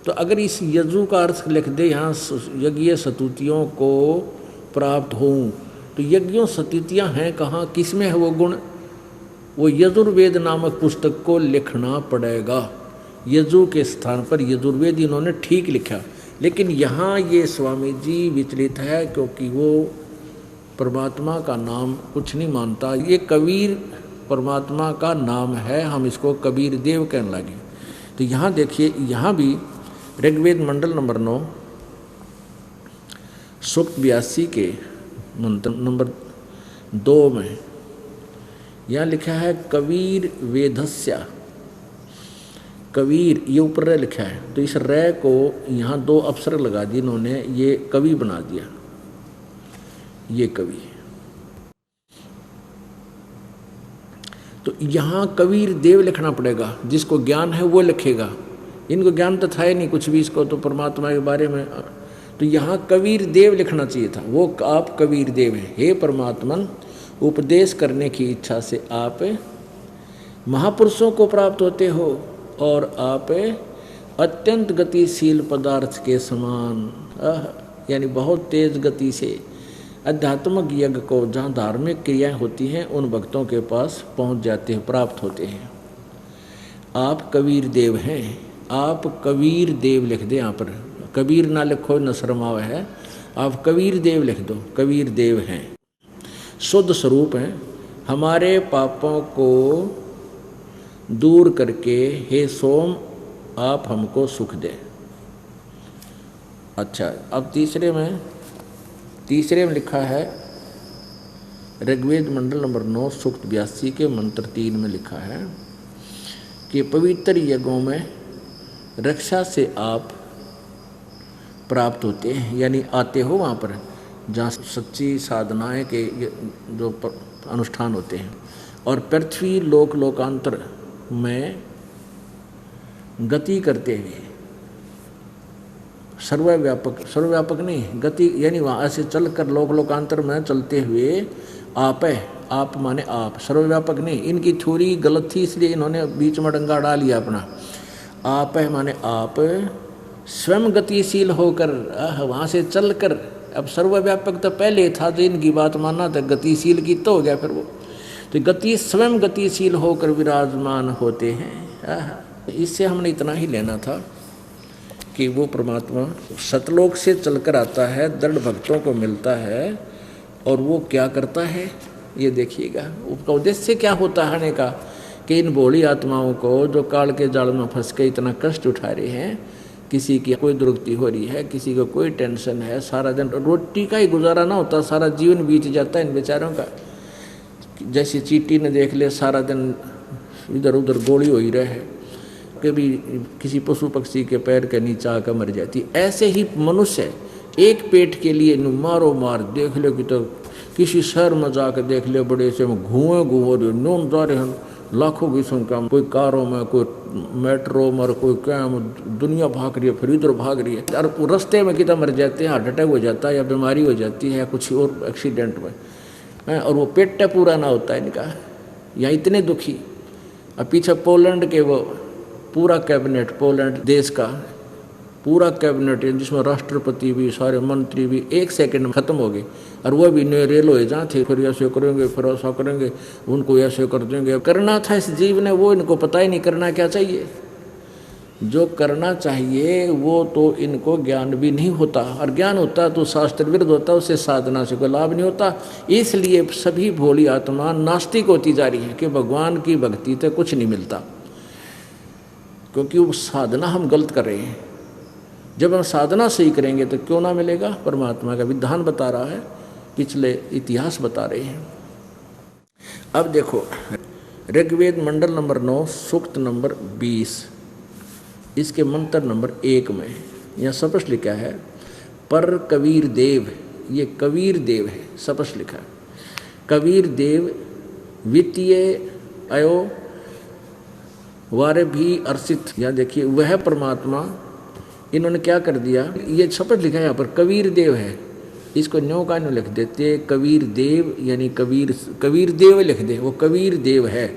S2: तो अगर इस यजु का अर्थ लिख दे यहाँ यज्ञ स्तुतियों को प्राप्त हों, तो यज्ञों स्तुतियाँ हैं कहाँ, किसमें है वो गुण? वो यजुर्वेद नामक पुस्तक को लिखना पड़ेगा। यजु के स्थान पर यजुर्वेद इन्होंने ठीक लिखा, लेकिन यहाँ ये स्वामी जी विचलित है क्योंकि वो परमात्मा का नाम कुछ नहीं मानता। ये कबीर परमात्मा का नाम है, हम इसको कबीर देव कहने लगे। तो यहाँ देखिए, यहाँ भी ऋग्वेद मंडल नंबर 9 सूक्त 82 के मंत्र नंबर 2 में यहाँ लिखा है कबीर वेधस्या। कबीर ये ऊपर रे लिखा है, तो इस रे को यहाँ 2 अक्षर लगा दिए इन्होंने, ये कवि बना दिया, ये कवि। तो यहाँ कबीर देव लिखना पड़ेगा, जिसको ज्ञान है वो लिखेगा। इनको ज्ञान तो था ही नहीं कुछ भी इसको तो परमात्मा के बारे में, तो यहाँ कबीर देव लिखना चाहिए था। वो आप कबीर देव हैं, हे परमात्मन उपदेश करने की इच्छा से आप महापुरुषों को प्राप्त होते हो और आप अत्यंत गतिशील पदार्थ के समान, यानी बहुत तेज गति से आध्यात्मिक यज्ञ को, जहाँ धार्मिक क्रियाएं होती हैं, उन भक्तों के पास पहुँच जाते हैं, प्राप्त होते हैं। आप कबीर देव हैं, आप कबीर देव लिख दें यहाँ पर, कबीर ना लिखो न शर्माव है, आप कबीर देव लिख दो। कबीर देव हैं, शुद्ध स्वरूप हैं, हमारे पापों को दूर करके हे सोम आप हमको सुख दें। अच्छा, अब तीसरे में लिखा है ऋग्वेद मंडल नंबर 9 सूक्त 82 के मंत्र 3 में लिखा है कि पवित्र यज्ञों में रक्षा से आप प्राप्त होते हैं, यानी आते हो वहाँ पर जहाँ सच्ची साधनाएं के जो अनुष्ठान होते हैं, और पृथ्वी लोकांतर में गति करते हुए, सर्वव्यापक नहीं, गति यानी वहाँ से चल कर लोकांतर में चलते हुए आप है, आप माने आप, सर्वव्यापक नहीं। इनकी थ्योरी गलत थी, इसलिए इन्होंने बीच में डंगा डाल लिया अपना। आप है माने आप स्वयं गतिशील होकर वहाँ से चल कर, अब सर्वव्यापक तो पहले था, जो इनकी बात मानना था, गतिशील की तो हो गया फिर वो, तो गति स्वयं गतिशील होकर विराजमान होते हैं। इससे हमने इतना ही लेना था कि वो परमात्मा सतलोक से चलकर आता है, दृढ़ भक्तों को मिलता है, और वो क्या करता है ये देखिएगा। उसका उद्देश्य क्या होता है आने का, कि इन भोली आत्माओं को जो काल के जाल में फंस के इतना कष्ट उठा रहे हैं, किसी की कोई दुर्गति हो रही है, किसी को कोई टेंशन है, सारा दिन रोटी का ही गुजारा ना होता, सारा जीवन बीत जाता है इन बेचारों का। जैसे चींटी ने देख ले, सारा दिन इधर उधर गोली हो ही रहे, कभी किसी पशु पक्षी के पैर के नीचे आकर मर जाती। ऐसे ही मनुष्य एक पेट के लिए मारो मार देख लो कि, तो किसी शहर में जाकर देख ले, बड़े से घुए नून जा रहे हैं लाखों की संख्या में, कोई कारों में, कोई मेट्रो में, कोई क्या दुनिया भाग रही है, फिर इधर भाग रही है, और रास्ते में कितना मर जाते हैं, हार्ट अटैक हो जाता है या बीमारी हो जाती है या कुछ और एक्सीडेंट में, और वो पेट पूरा ना होता है इनका, या इतने दुखी। अब पीछे पोलैंड के वो पूरा कैबिनेट, पोलैंड देश का पूरा कैबिनेट है, जिसमें राष्ट्रपति भी, सारे मंत्री भी 1 सेकंड में खत्म हो गए, और वो भी रेल हो जहाँ थे, फिर ऐसे करेंगे, फिर ऐसा करेंगे, उनको ऐसे कर देंगे। करना था इस जीव ने, वो इनको पता ही नहीं करना क्या चाहिए। जो करना चाहिए वो तो इनको ज्ञान भी नहीं होता, और ज्ञान होता तो शास्त्र विरुद्ध होता, उससे साधना से कोई लाभ नहीं होता। इसलिए सभी भोली आत्मा नास्तिक होती जा रही है कि भगवान की भक्ति से कुछ नहीं मिलता, क्योंकि वो साधना हम गलत कर रहे हैं। जब हम साधना सही करेंगे तो क्यों ना मिलेगा। परमात्मा का विधान बता रहा है, पिछले इतिहास बता रहे हैं। अब देखो ऋग्वेद मंडल नंबर 9 सूक्त नंबर 20, इसके मंत्र नंबर 1 में यहाँ स्पष्ट लिखा है, पर कबीर देव, ये कबीर देव है, स्पष्ट लिखा है कबीर देव वित्तीय अयो वारे भी अर्षित। यहाँ देखिए वह परमात्मा, इन्होंने क्या कर दिया, ये शपथ लिखा है यहाँ पर कबीर देव है, इसको न्यों का न्यों लिख देते कबीर देव, यानी कबीर देव लिख दे, वो कबीर देव है,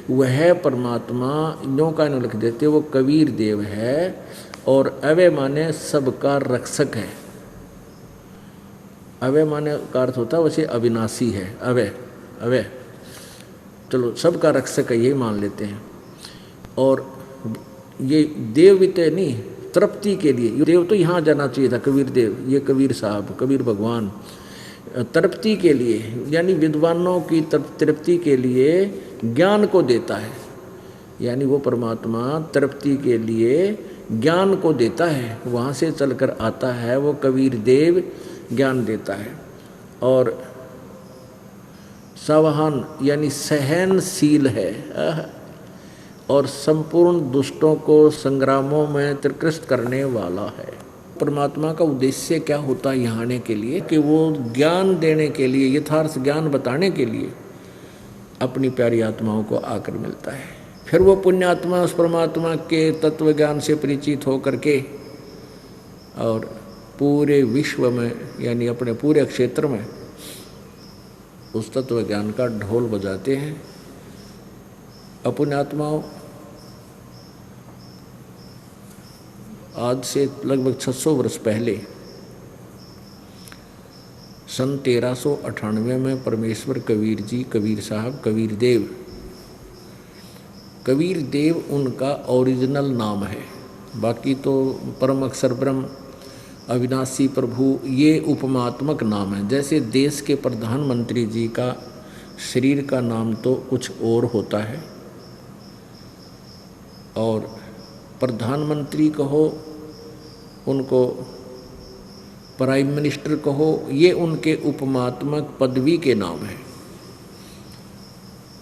S2: वह परमात्मा न्यों का न्यों लिख देते, वो कबीर देव है। और अवय माने सबका रक्षक है, अवय माने का अर्थ होता है वैसे अविनाशी है, अवय चलो सबका रक्षक है, यही मान लेते हैं। और ये देव भी तो नहीं, तृप्ति के लिए देव तो यहाँ जाना चाहिए था, कबीर देव, ये कबीर साहब, कबीर भगवान तृप्ति के लिए, यानी विद्वानों की तृप्ति के लिए ज्ञान को देता है, यानी वो परमात्मा तृप्ति के लिए ज्ञान को देता है, वहाँ से चलकर आता है वो कबीर देव, ज्ञान देता है। और सावहान यानी सहनशील है और संपूर्ण दुष्टों को संग्रामों में त्रिकृष्ट करने वाला है। परमात्मा का उद्देश्य क्या होता है यहाँ आने के लिए कि वो ज्ञान देने के लिए, यथार्थ ज्ञान बताने के लिए अपनी प्यारी आत्माओं को आकर मिलता है। फिर वो पुण्यात्मा उस परमात्मा के तत्व ज्ञान से परिचित होकर के और पूरे विश्व में यानी अपने पूरे क्षेत्र में उस तत्व ज्ञान का ढोल बजाते हैं। पुण्यात्माओं आज से लगभग 600 वर्ष पहले सन 1398 में परमेश्वर कबीर जी, कबीर साहब, कबीर देव उनका ओरिजिनल नाम है। बाकी तो परम अक्षर ब्रह्म, अविनाशी प्रभु ये उपमात्मक नाम है। जैसे देश के प्रधानमंत्री जी का शरीर का नाम तो कुछ और होता है, और प्रधानमंत्री कहो, उनको प्राइम मिनिस्टर कहो, ये उनके उपमात्मक पदवी के नाम है।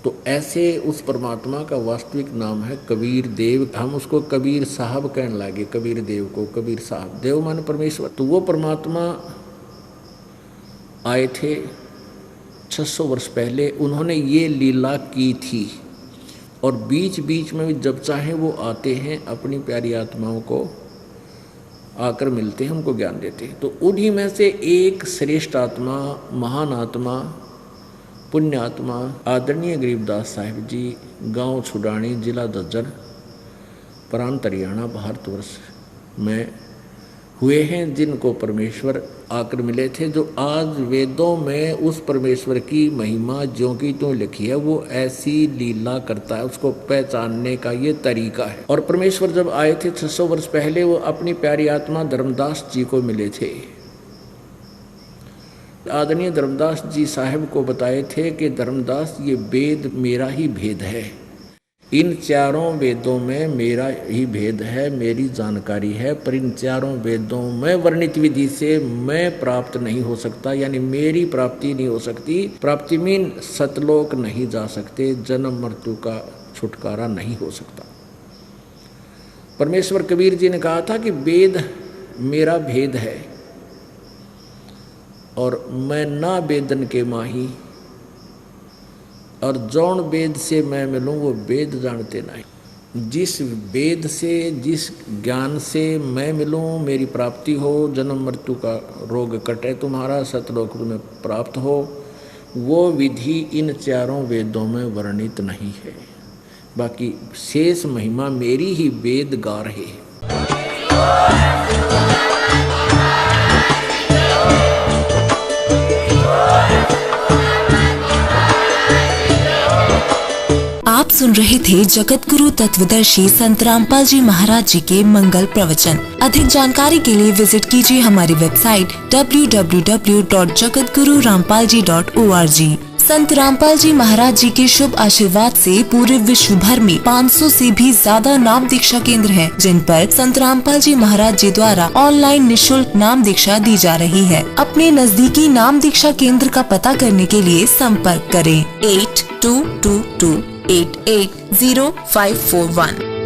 S2: तो ऐसे उस परमात्मा का वास्तविक नाम है कबीर देव। हम उसको कबीर साहब कहने लगे, कबीर देव को कबीर साहब, देव माने परमेश्वर। तो वो परमात्मा आए थे 600 वर्ष पहले, उन्होंने ये लीला की थी और बीच बीच में भी जब चाहे वो आते हैं, अपनी प्यारी आत्माओं को आकर मिलते हैं, हमको ज्ञान देते हैं। तो उन्हीं में से एक श्रेष्ठ आत्मा, महान आत्मा, पुण्य आत्मा आदरणीय गरीबदास साहिब जी गांव छुडानी, जिला दज्जर, प्रांत हरियाणा, भारतवर्ष में हुए हैं, जिनको परमेश्वर आकर मिले थे। जो आज वेदों में उस परमेश्वर की महिमा ज्यों की त्यों लिखी है, वो ऐसी लीला करता है, उसको पहचानने का ये तरीका है। और परमेश्वर जब आए थे 600 वर्ष पहले, वो अपनी प्यारी आत्मा धर्मदास जी को मिले थे। आदरणीय धर्मदास जी साहब को बताए थे कि धर्मदास, ये वेद मेरा ही भेद है, इन चारों वेदों में मेरा ही भेद है, मेरी जानकारी है, पर इन चारों वेदों में वर्णित विधि से मैं प्राप्त नहीं हो सकता, यानी मेरी प्राप्ति नहीं हो सकती। प्राप्ति मीन सतलोक नहीं जा सकते, जन्म मृत्यु का छुटकारा नहीं हो सकता। परमेश्वर कबीर जी ने कहा था कि वेद मेरा भेद है और मैं ना वेदन के माही, और जौन वेद से मैं मिलूँ वो वेद जानते नहीं। जिस वेद से, जिस ज्ञान से मैं मिलूँ, मेरी प्राप्ति हो, जन्म मृत्यु का रोग कटे, तुम्हारा सतलोक में प्राप्त हो, वो विधि इन चारों वेदों में वर्णित नहीं है। बाकी शेष महिमा मेरी ही वेद गा रहे हैं।
S3: आप सुन रहे थे जगत गुरु तत्वदर्शी संत रामपाल जी महाराज जी के मंगल प्रवचन। अधिक जानकारी के लिए विजिट कीजिए हमारी वेबसाइट www.jagatgururampalji.org। संत रामपाल जी महाराज जी के शुभ आशीर्वाद से पूरे विश्व भर में 500 से भी ज्यादा नाम दीक्षा केंद्र हैं, जिन पर संत रामपाल जी महाराज जी द्वारा ऑनलाइन निःशुल्क नाम दीक्षा दी जा रही है। अपने नजदीकी नाम दीक्षा केंद्र का पता करने के लिए संपर्क करें 8222880541।